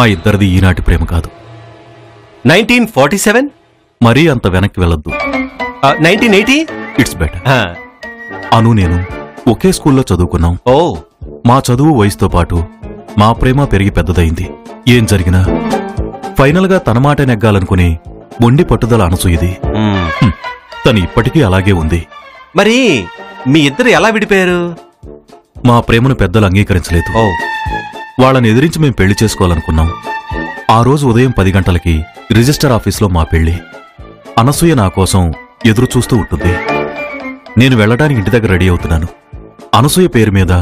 మా ఇద్దరిది ఈనాటి ప్రేమ కాదు. 1947 మరీ అంత వెనక్కి వెళ్ళొద్దు. 1980 ఇట్స్ బెటర్. అను నేను ఒకే స్కూల్లో చదువుకున్నాం. ఓ, మా చదువు వయసుతో పాటు మా ప్రేమ పెరిగి పెద్దదైంది. ఏం జరిగినా ఫైనల్ గా తన మాట నెగ్గాలనుకుని మొండి పట్టుదల అనసూయది. తను ఇప్పటికీ అలాగే ఉంది. మరి మీ ఇద్దరు ఎలా విడిపోయారు? మా ప్రేమను పెద్దలు అంగీకరించలేదు. ఓ, వాళ్ళని ఎదిరించి మేం పెళ్లి చేసుకోవాలనుకున్నాం. ఆ రోజు ఉదయం 10 గంటలకి రిజిస్టర్ ఆఫీస్లో మా పెళ్లి. అనసూయ నా కోసం ఎదురు చూస్తూ ఉంటుంది. నేను వెళ్లడానికి ఇంటి దగ్గర రెడీ అవుతున్నాను. అనసూయ పేరు మీద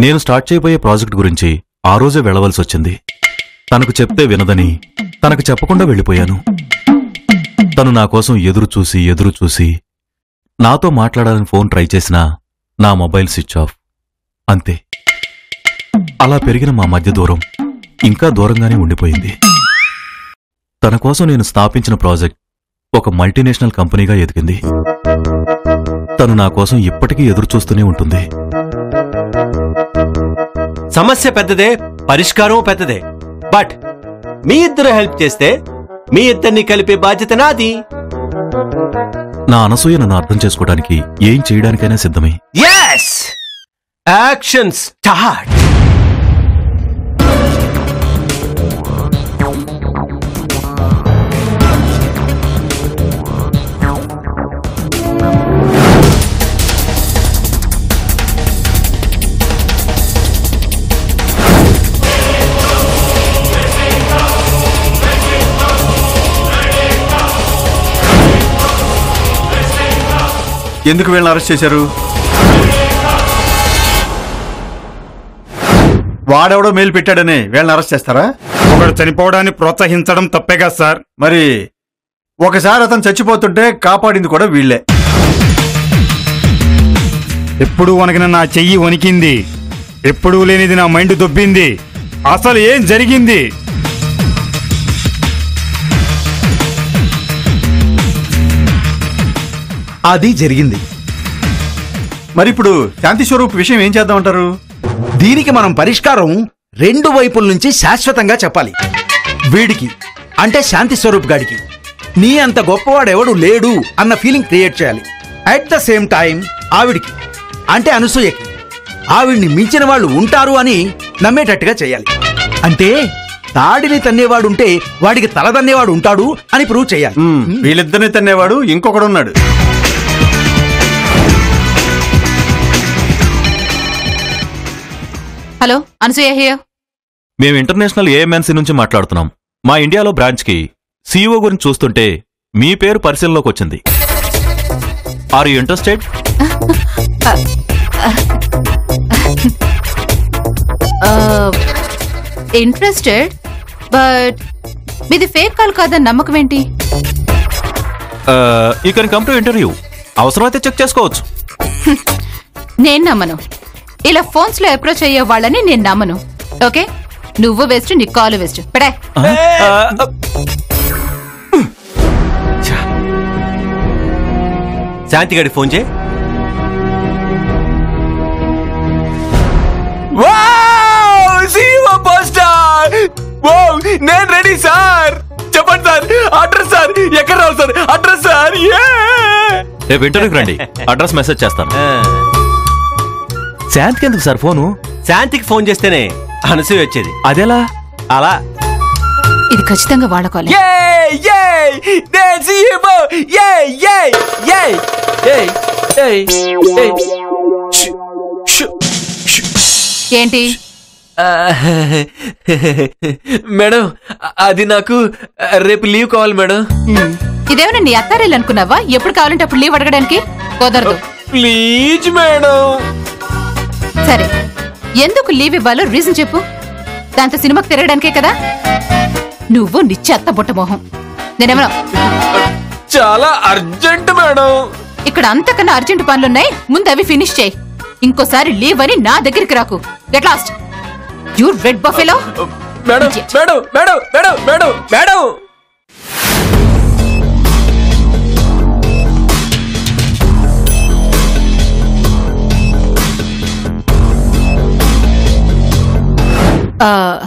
నేను స్టార్ట్ చేయబోయే ప్రాజెక్ట్ గురించి ఆ రోజే వెళ్లవలసొచ్చింది. తనకు చెప్తే వినదని తనకు చెప్పకుండా వెళ్ళిపోయాను. తను నా కోసం ఎదురు చూసి నాతో మాట్లాడాలని ఫోన్ ట్రై చేసినా నా మొబైల్ స్విచ్ ఆఫ్. అంతే. అలా పెరిగిన మా మధ్య దూరం ఇంకా దూరంగానే ఉండిపోయింది. తన కోసం నేను స్థాపించిన ప్రాజెక్ట్ ఒక మల్టీనేషనల్ కంపెనీగా ఎదిగింది. తను నా కోసం ఇప్పటికీ ఎదురు చూస్తూనే ఉంటుంది. సమస్య పెద్దదే, పరిష్కారం పెద్దదే. బట్ మీ ఇద్దరు హెల్ప్ చేస్తే మీ ఇద్దరిని కలిపే బాధ్యత నాది. నా అనసూయ నన్ను అర్థం చేసుకోవడానికి ఏం చేయడానికైనా సిద్ధమే. yes action start. ఎందుకు వీళ్ళని అరెస్ట్ చేశారు? వాడెవడో మెయిల్ పెట్టాడని వీళ్ళని అరెస్ట్ చేస్తారా? ఒకడు చనిపోవడాన్ని ప్రోత్సహించడం తప్పేగా సార్? మరి ఒకసారి అతను చచ్చిపోతుంటే కాపాడింది కూడా వీళ్లే. ఎప్పుడూ వణికిన నా చెయ్యి వణికింది, ఎప్పుడూ లేనిది నా మైండ్ దొబ్బింది. అసలు ఏం జరిగింది? అది జరిగింది. మరి ఇప్పుడు శాంతి స్వరూప్ విషయం ఏం చేద్దామంటారు? దీనికి మనం పరిష్కారం 2 వైపుల నుంచి శాశ్వతంగా చెప్పాలి. వీడికి అంటే శాంతి స్వరూప్ గాడికి నీ అంత గొప్పవాడెవడు లేడు అన్న ఫీలింగ్ క్రియేట్ చేయాలి. అట్ ద సేమ్ టైం ఆవిడికి అంటే అనసూయకి ఆవిడ్ని మించిన వాళ్ళు ఉంటారు అని నమ్మేటట్టుగా చేయాలి. అంటే తాడిని తన్నేవాడుంటే వాడికి తల తన్నేవాడు ఉంటాడు అని ప్రూవ్ చేయాలి. వీళ్ళిద్దరిని తన్నేవాడు ఇంకొకడున్నాడు. Hello, Anasuya here. మేము ఇంటర్నేషనల్ ఏఎంఎన్సీ నుంచి మాట్లాడుతున్నాం. మా ఇండియాలో బ్రాంచ్కి సీఈఓ గురించి చూస్తుంటే మీ పేరు పరిశీలనలోకి వచ్చింది. Are you interested? Interested, but మీది ఫేక్ కాల్ కాదని నమ్మకం ఏంటి? You can come to interview. అవసరమైతే చెక్ చేసుకోవచ్చు. నేను నమ్మను. ఇలా ఫోన్స్ లో అప్రోచ్ అయ్యే వాళ్ళని నేను నమ్మను. ఓకే, నువ్వు వేస్ట్, నీ కాల్ వేస్ట్. పడే. శాంతిగాడి ఫోన్ చేయి. నేను రెడీ సార్. చెప్పండి సార్, అడ్రస్ సార్. ఎక్కడ రావు సార్? Address sir. రేపు ఇంటర్వ్యూకి రండి, అడ్రస్ మెసేజ్ చేస్తాను. శాంతికి ఎందుకు సార్ ఫోను? శాంతికి ఫోన్ చేస్తేనే అనసూయ వచ్చేది. అదెలా? అలా. ఇది ఖచ్చితంగా వాడుకోవాలి. ఏంటి మేడం, అది నాకు రేపు లీవ్ కావాలి మేడం. ఇదేమైనా నీ అత్తారేళ్ళు అనుకున్నావా? ఎప్పుడు కావాలంటే అప్పుడు లీవ్ అడగడానికి కుదరదు. Please madam. సరే, ఎందుకు లీవ్ ఇవ్వాలో రీజన్ చెప్పు. దాంతో సినిమాకి తిరగడానికే కదా. నువ్వు నిత్య అత్త బుట్ట మొహం. నేనేమన్నా చాలా అర్జెంట్ మేడం. ఇక్కడ అంతకన్నా అర్జెంట్ పనులున్నాయి, ముందు అవి ఫినిష్ చేయి. ఇంకోసారి లీవ్ అని నా దగ్గరికి రాకు. Get lost you red buffalo. Madam madam madam madam madam madam.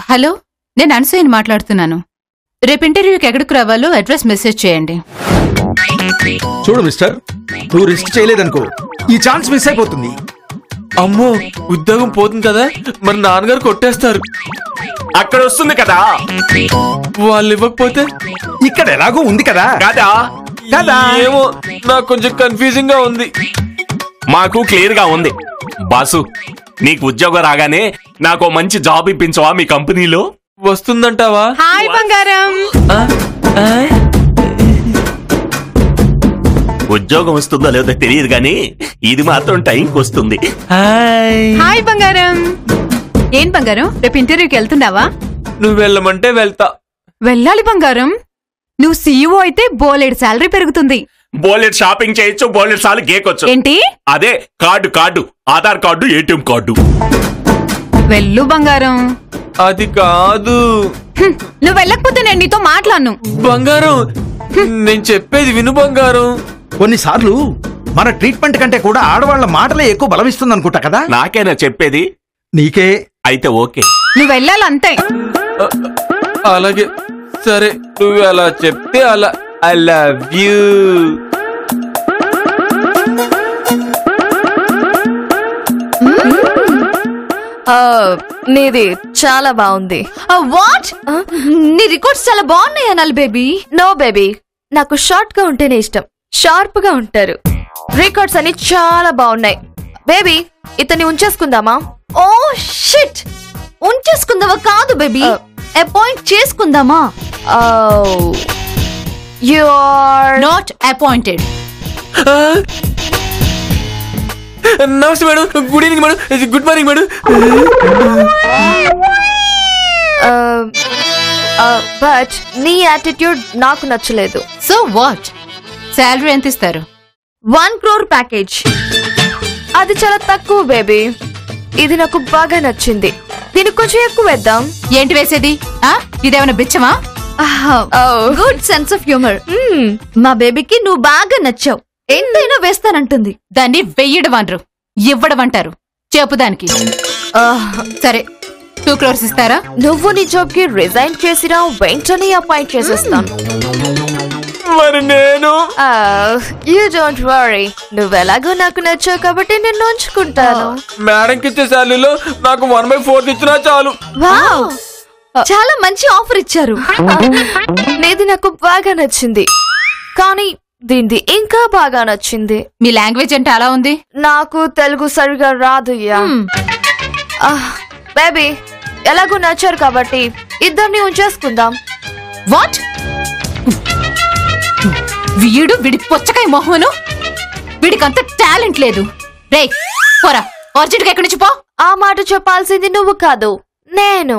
Hello, నేను అనసూయని మాట్లాడుతున్నాను. రేపు ఇంటర్వ్యూకి ఎక్కడికి రావాలో అడ్రస్ మెసేజ్ చేయండి. చూడు మిస్టర్, నువ్వు రిస్క్ చేయలేదనుకో ఈ ఛాన్స్ మిస్ అయిపోతుంది. అమ్మో ఉద్యోగం పోతుంది కదా, మరి నాన్నగారు కొట్టేస్తారు. అక్కడ వస్తుంది కదా, వాళ్ళు ఇవ్వకపోతే ఇక్కడ ఎలాగో ఉంది కదా. కదా కదా. ఏమో నాకు కొంచెం కన్ఫ్యూజింగ్ గా ఉంది. మాకు క్లియర్ గా ఉంది. బాసు, నీకు ఉద్యోగం రాగానే నాకు మంచి జాబ్ ఇప్పించవా మీ కంపెనీలో? వస్తుందంటావా? హాయ్ బంగారం. ఉద్యోగం వస్తుందో లేదో తెలియదు గానీ ఇది మాత్రం టైంకి వస్తుంది. హాయ్ బంగారం. ఏం బంగారం, రేపు ఇంటర్వ్యూకి వెళ్తున్నావా? నువ్వు వెళ్ళమంటే వెళ్తా. వెళ్ళాలి బంగారం. నువ్వు సీఈఓ అయితే బోలెడు శాలరీ పెరుగుతుంది. బోలెట్ షాపింగ్ చేయొచ్చు, బోలెట్ సార్లు గేకొచ్చు. ఏంటి? అదే card, Aadhaar card, ATM card. వెళ్ళు బంగారం. అది కాదు నువ్వు వెళ్ళకపోతే నేను నీతో మాట్లాడను. బంగారం, నేను చెప్పేది విను బంగారం. కొన్నిసార్లు మన ట్రీట్మెంట్ కంటే కూడా ఆడవాళ్ల మాటలే ఎక్కువ బలమిస్తుంది అనుకుంటా కదా. నాకేనా చెప్పేది? నీకే. అయితే ఓకే. నువ్వు వెళ్ళాలంతే. అలాగే సరే, నువ్వు అలా చెప్తే అలా. I love you. నీది చాలా బాగుంది. వాట్? నీ రికార్డ్స్ చాలా బాగున్నాయి అనాలి బేబీ. నో బేబీ, నాకు షార్ట్ గా ఉంటేనే ఇష్టం. షార్ప్ గా ఉంటారు. రికార్డ్స్ అన్ని చాలా బాగున్నాయి. బేబీ, ఇతన్ని ఉంచేసుకుందామా? ఓ షిట్, ఉంచేసుకుందామా కాదు బేబీ, అపాయింట్ చేసుకుందామా. You are not appointed. నమస్తే madam. Good evening madam. Good morning madam. But నీ యాటిట్యూడ్ నాకు నచ్చలేదు. So what? శాలరీ ఎంత ఇస్తారు? 1 crore ప్యాకేజ్. అది చాలా తక్కువ బేబీ. ఇది నాకు బాగా నచ్చింది. దీనికి కొంచెం ఎక్కువ వేద్దాం. ఏంటి వేసేది? ఇదేమైనా బిచ్చమా? Good sense of humour. మా బేబీకి నువ్వు బాగా నచ్చావు, ఎంతైనా వేస్తానంటుంది. దాన్ని వెయ్యడం అనరు, ఇవ్వడం అంటారు. చెప్పు దానికి. సరే, 2 crores ఇస్తారా? నువ్వు నీ జాబ్ కి రిజైన్ చేసిరా, వెంటనే అపాయింట్ చేసేస్తాను. మరి నేను? యూ డోంట్ వరీ, నువ్వెలాగో నాకు నచ్చావు కాబట్టి నేను ఉంచుకుంటాను. మేడంకి ఇచ్చే శాలరీలో నాకు 1/4 ఇచ్చినా చాలు. వావ్, చాలా మంచి ఆఫర్ ఇచ్చారు. నీది నాకు బాగా నచ్చింది, కానీ దీనిది ఇంకా బాగా నచ్చింది. మీ లాంగ్వేజ్ అంటే అలా ఉంది. నాకు తెలుగు సరిగా రాదు. బేబీ, ఎలాగో నచ్చారు కాబట్టి ఇద్దరిని ఉంచేసుకుందాం. వాట్? వీడు విడి పొచ్చకాయ మొహమును, వీడికంత టాలెంట్ లేదు. రే పోరా, అర్జెంట్ గా ఎక్కడి నుంచి పో. ఆ మాట చెప్పాల్సింది నువ్వు కాదు, నేను.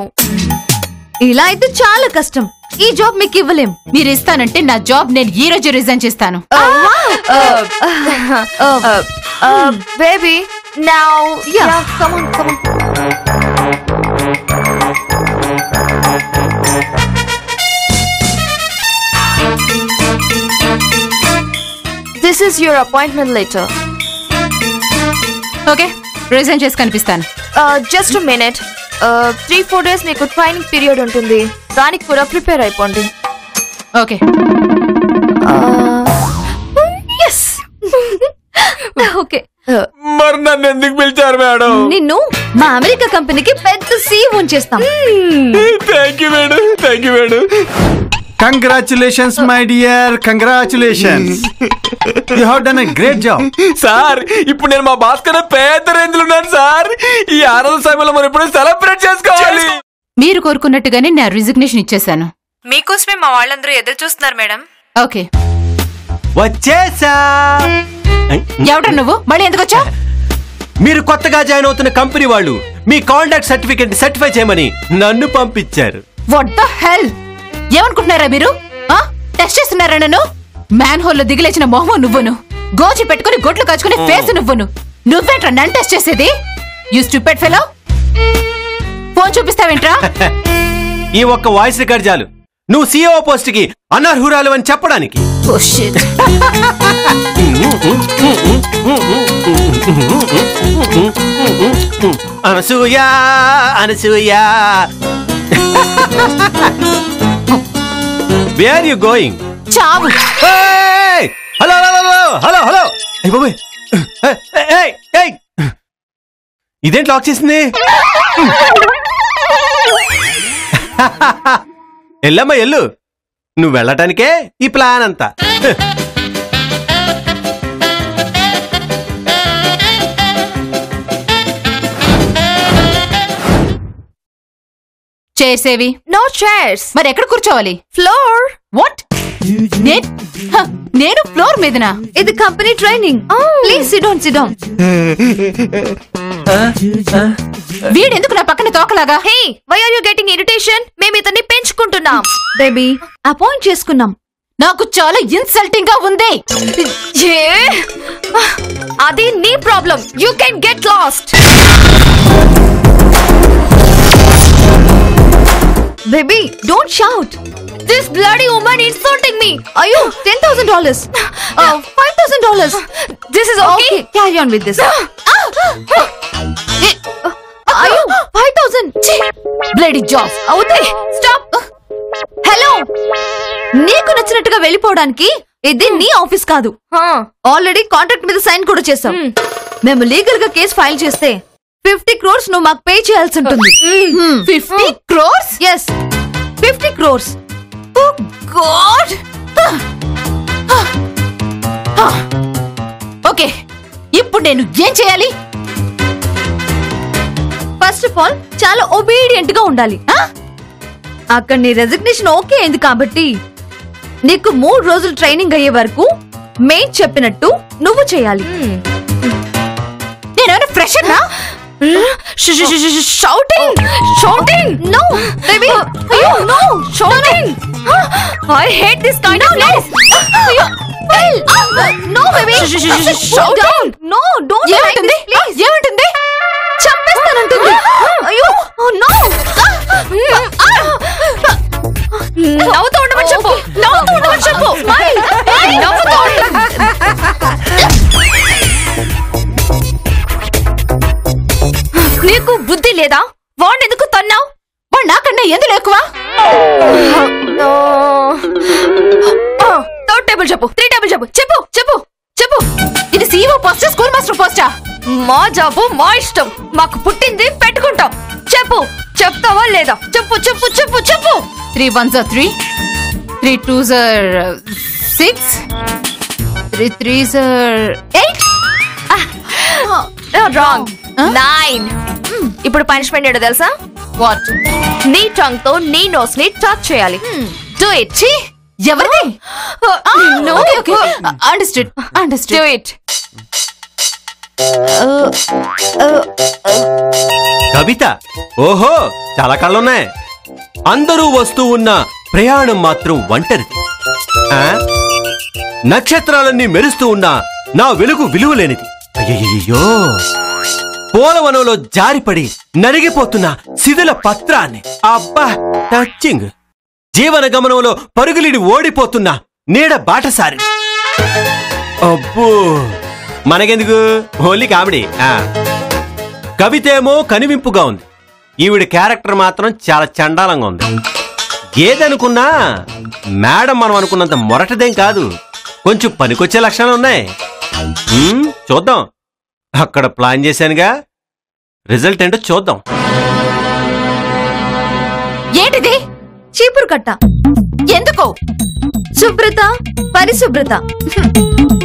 ఇలా అయితే చాలా కష్టం. ఈ జాబ్ మీకు ఇవ్వలేం. మీరు ఇస్తానంటే నా జాబ్ నేను ఈ రోజు రిజైన్ చేస్తాను. Baby, now come on, come on. This is your appointment letter. Okay, resign చేసి కనిపిస్తాను. Just minute. 3-4 days మీకు ట్రైనింగ్ పీరియడ్ ఉంటుంది, దానికి కూడా ప్రిపేర్ అయిపోండి. ఓకే. ఓకే. మరి నన్ను ఎందుకు పిలిచారు మేడం? నిన్ను మా అమెరికా కంపెనీకి పెద్ద సీఈఓ చేస్తాం. Thank you madam, thank you madam. Congratulations my dear, congratulations. You have done a great job. Sir, ఇప్పుడు నేను మా బాస్ కన్నా పెద్ద రేంజ్ లో ఉన్నాను సార్. ఈ ఆనంద సమయంలో మనం ఇప్పుడు సెలబ్రేట్ చేసుకోవాలి. మీరు కోరుకున్నట్టుగానే నా రిజిగ్నేషన్ ఇచ్చేసాను. మీకోసమే మా వాళ్ళందరూ ఎదురు చూస్తున్నారు మేడం. ఓకే. వచ్చేసా. ఎవడ్రా నువ్వు? మళ్ళీ ఎందుకు వచ్చా? మీరు కొత్తగా జాయిన్ అవుతున్న కంపెనీ వాళ్ళు మీ కాంటాక్ట్ సర్టిఫికెట్ సర్టిఫై చేయమని నన్ను పంపించారు. What the hell? ఏమనుకుంటున్నారా మీరు? టెస్ట్ చేస్తున్నారా నన్ను? మ్యాన్ హోల్ లో దిగిలేచిన మొహము నువ్వును, గోచి పెట్టుకుని గొడ్లు కాచుకుని ఫేస్ నువ్వును. నువ్వేంట్రా నన్ను టెస్ట్ చేసేది? You stupid fellow. ఫోన్ చూపిస్తావేంట్రా? ఈ ఒక్క వాయిస్ రికార్డ్ చాలు నువ్వు సీఈఓ పోస్ట్ కి అనర్హురాలు అని చెప్పడానికి. Anasuya, Anasuya, where you going? చావు. Hello hello hello hello hello. అయ్య బాబోయ్. ఏయ్ ఏయ్, ఇదేంటి లాక్ చేసింది? ఎల్లమ్మా ఎల్లు, నువ్వు వెళ్ళటానికే ఈ ప్లాన్ అంతా. చేసేవి నో చైర్స్. మరి ఎక్కడ కూర్చోవాలి? ఫ్లోర్. వాట్? నేను ఫ్లోర్ మీదనా? ఇది company training. Please sit down, sit down. వీడెందుకు నా పక్కన తోకలాగా? Hey, why are you getting irritation? మేము ఇతన్ని పెంచుకుంటున్నాం. బేబీ, అపాయింట్ చేసుకున్నాం. నాకు చాలా ఇన్సల్టింగ్ గా ఉంది. అది నీ problem. You can get lost. Baby, don't shout. This bloody woman insulting me. Ayo, $10,000. $5,000. This is okay. Carry on with this. Ayo, 5,000. Bloody job. అవుతే. Stop. Hello. నీకు నచ్చినట్టుగా వెళ్ళిపోవడానికి ఇది నీ ఆఫీస్ కాదు. ఆల్రెడీ కాంట్రాక్ట్ మీద సైన్ కూడా చేసాం. మేము లీగల్ గా కేసు ఫైల్ చేస్తే 50 crores నువ్వు మాకు పే చేయాల్సి ఉంటుంది. 50 crores? Yes, 50 crores. Oh God. Okay, ఇప్పుడు నేను ఏం చేయాలి? ఫస్ట్ ఆఫ్ ఆల్ చాలా ఒబీడియంట్ గా ఉండాలి. అక్కడ నీ రెసిగ్నేషన్ ఓకే అయింది కాబట్టి నీకు 3 రోజులు ట్రైనింగ్ అయ్యే వరకు మెయిన్ చెప్పినట్టు నువ్వు చేయాలి. నేను ఫ్రెషర్ నా? Shouting! Shouting! No! Baby! Ayo, no! Shouting! I hate this kind of place! No, baby! Shouting! No, don't like this place! ఏమంటుంది? చంపేస్తానంటుంది! అయ్యో! No! నవ్వుతూ ఉండమని చెప్పు! నవ్వుతూ ఉండమని చెప్పు! నవ్వుతూ నీకు బుద్ధి లేదా? వాడిని ఎందుకు తన్నావు? వాడు నాకన్నా ఎందులో ఎక్కువ? థర్డ్ టేబుల్ చెప్పు, 3 టేబుల్ చెప్పు. చెప్పు చెప్పు చెప్పు. ఇది సీఈఓ పోస్టా, స్కూల్ మాస్టర్ పోస్టా? మా జాబు మా ఇష్టం. మాకు పుట్టింది పెట్టుకుంటాం. చెప్పు, చెప్తావా లేదా? చెప్పు చెప్పు చెప్పు చెప్పు. 3 1s are 3, 3 2s are 6, 3 3s are 8. Wrong. 9. ఇప్పుడు పనిష్మెంట్ ఏంటో తెలుసా? వాట్? నీ టంగ్ తో నీ నోస్ ని టచ్ చేయాలి. Do it. ఎవరిది? Okay okay, understood understood. Do it. Kavitha, ఓహో చాలా కళ్ళున్నాయి. అందరూ వస్తూ ఉన్న ప్రయాణం మాత్రం ఒంటరిది. నక్షత్రాలన్నీ మెరుస్తూ ఉన్నా నా వెలుగు విలువలేనిది. అయ్యయ్యో, పోలవనంలో జారిపడి నలిగిపోతున్న శిథిల పత్రాన్ని. అబ్బా, టచింగ్. జీవన గమనంలో పరుగులిడి ఓడిపోతున్న నీడ బాటసారి. అబ్బో, మనకెందుకు, ఓన్లీ కామెడీ. కవితేమో కనివింపుగా ఉంది, ఈవిడ క్యారెక్టర్ మాత్రం చాలా చండాలంగా ఉంది. ఏదనుకున్నా మేడం మనం అనుకున్నంత మొరటదేం కాదు, కొంచెం పనికొచ్చే లక్షణాలు ఉన్నాయి. చూద్దాం. అక్కడ ప్లాన్ చేశానుగా, రిజల్ట్ ఏంటో చూద్దాం. ఏంటిది? చీపురు కట్ట. ఎందుకు? శుభ్రత, పరిశుభ్రత.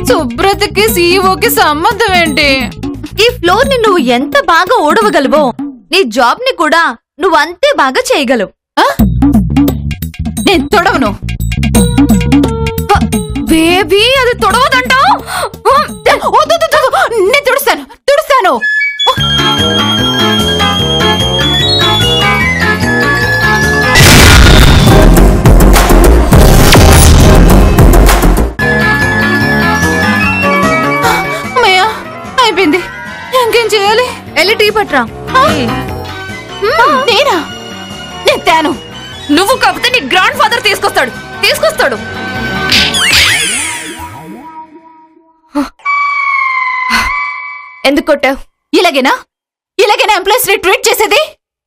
శుభ్రతకి సీఈఓకి సంబంధం ఏంటి? ఈ ఫ్లోర్ ని నువ్వు ఎంత బాగా ఓడవగలవో నీ జాబ్ ని కూడా నువ్వు అంతే బాగా చేయగలవు. నేను తొడవను. బేబీ, అది తొడవదంట. నేను తుడుస్తాను తుడుస్తాను. అయిపోయింది, ఇంకేం చేయాలి? వెళ్ళి టీ పట్రా. నేనా? నేను తేను. నువ్వు కాకపోతే నీ గ్రాండ్ ఫాదర్ తీసుకొస్తాడు. ఎందుకు కొట్టావు? ఇలాగేనా ఎంప్లాయీస్ ని ట్రీట్ చేసేది?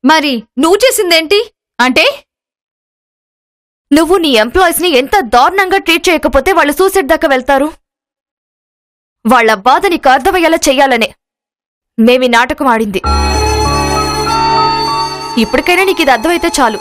మరి నువ్వు చేసిందేంటి? అంటే నువ్వు నీ ఎంప్లాయీస్ ని ఎంత దారుణంగా ట్రీట్ చేయకపోతే వాళ్ళు సూసైడ్ దాకా వెళ్తారు. వాళ్ళ బాధ నీకు అర్థమయ్యేలా చెయ్యాలనే మేమీ నాటకం ఆడింది. ఇప్పటికైనా నీకు ఇది అర్థమైతే చాలు.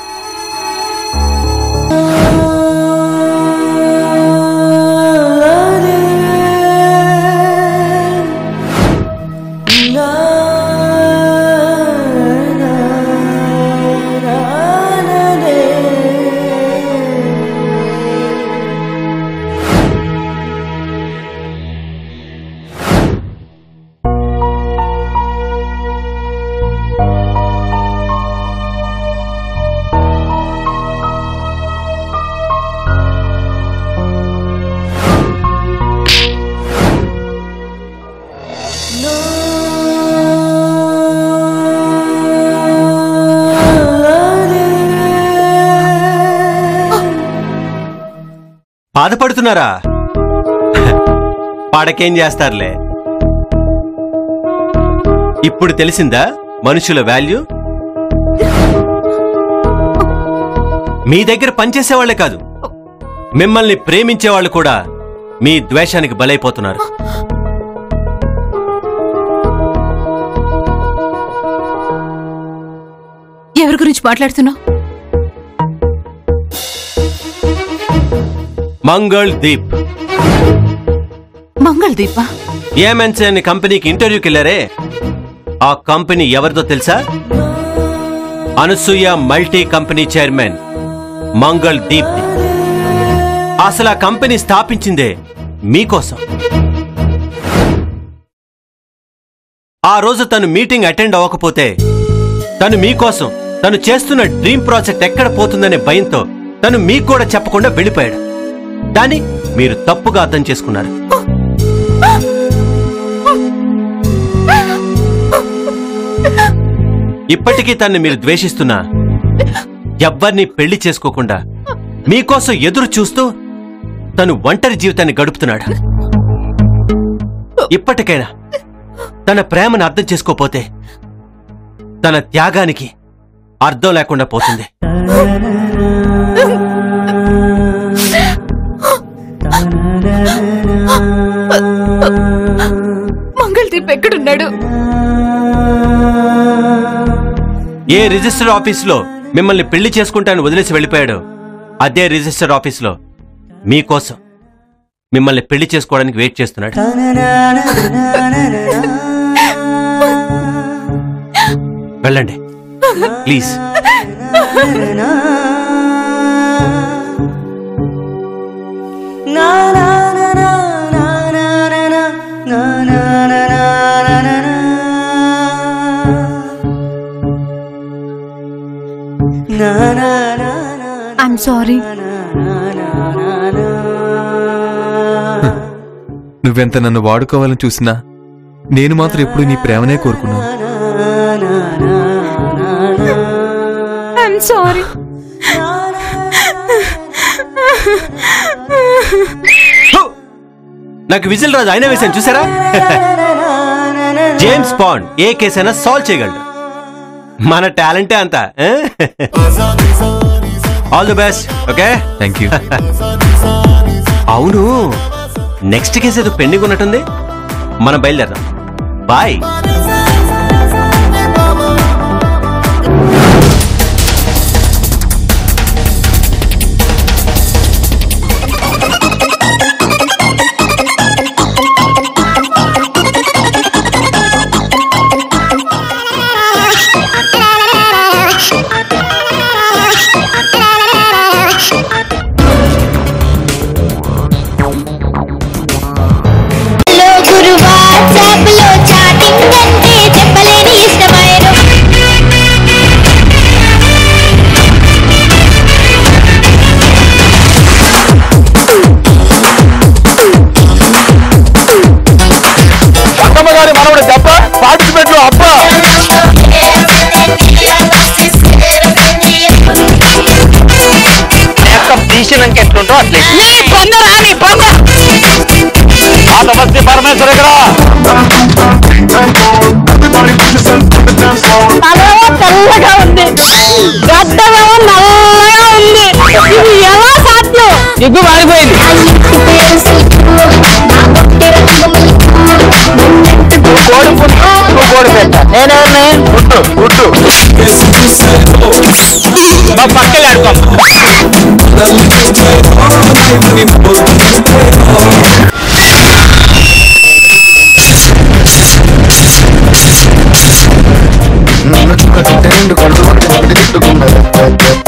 బాధపడుతున్నారా? పాడకేం చేస్తారులే. ఇప్పుడు తెలిసిందా మనుషుల వాల్యూ? మీ దగ్గర పనిచేసేవాళ్లే కాదు, మిమ్మల్ని ప్రేమించేవాళ్లు కూడా మీ ద్వేషానికి బలైపోతున్నారు. ఎవరి గురించి మాట్లాడుతున్నావు? మంగళ్ దీప్. మంగళ్ దీపా? ఏమెన్సీ అనే కంపెనీకి ఇంటర్వ్యూకి వెళ్ళారే, ఆ కంపెనీ ఎవరిదో తెలుసా? Anasuya multi company chairman Mangal Deep. అసలు ఆ కంపెనీ స్థాపించిందే మీకోసం. ఆ రోజు తను మీటింగ్ అటెండ్ అవ్వకపోతే తను మీకోసం తను చేస్తున్న డ్రీమ్ ప్రాజెక్ట్ ఎక్కడ పోతుందనే భయంతో తను మీకు కూడా చెప్పకుండా వెళ్ళిపోయాడు. దాన్ని మీరు తప్పుగా అర్థం చేసుకున్నారు. ఇప్పటికీ తన్ని మీరు ద్వేషిస్తున్నా ఎవ్వరిని పెళ్లి చేసుకోకుండా మీకోసం ఎదురు చూస్తూ తను ఒంటరి జీవితాన్ని గడుపుతున్నాడు. ఇప్పటికైనా తన ప్రేమను అర్థం చేసుకోపోతే తన త్యాగానికి అర్థం లేకుండా పోతుంది. మంగళదీప్ ఎక్కడున్నాడు? ఏ రిజిస్టర్ ఆఫీసులో మిమ్మల్ని పెళ్లి చేసుకుంటాను వదిలేసి వెళ్ళిపోయాడు, అదే రిజిస్టర్ ఆఫీసులో మీకోసం మిమ్మల్ని పెళ్లి చేసుకోవడానికి వెయిట్ చేస్తున్నాడు. వెళ్ళండి ప్లీజ్. I'm sorry. నువ్వెంత నన్ను వాడుకోవాలని చూసినా నేను మాత్రం ఎప్పుడు నీ ప్రేమనే కోరుకున్నాను. I'm sorry. నాకు విజిల్ రాజు అయినా వేసాను చూసారా? జేమ్స్ బాండ్ ఏ కేసైనా సాల్వ్ చేయగలడు. మన టాలెంటే అంతా. All the best. Okay, thank you. అవును, నెక్స్ట్ కేసు ఏదో పెండింగ్ ఉన్నట్టుంది, మనం బయలుదేరదాం. బాయ్. WhatsApp లో చాటింగ్ సిగ్గు మారిపోయింది. కోడి పుట్టు కోడి పెట్ట నేనేమి గుట్టు గుట్టు పక్కలే ఆడుకో. నన్ను చుక్క రెండు కళ్ళు తిట్టుకున్నది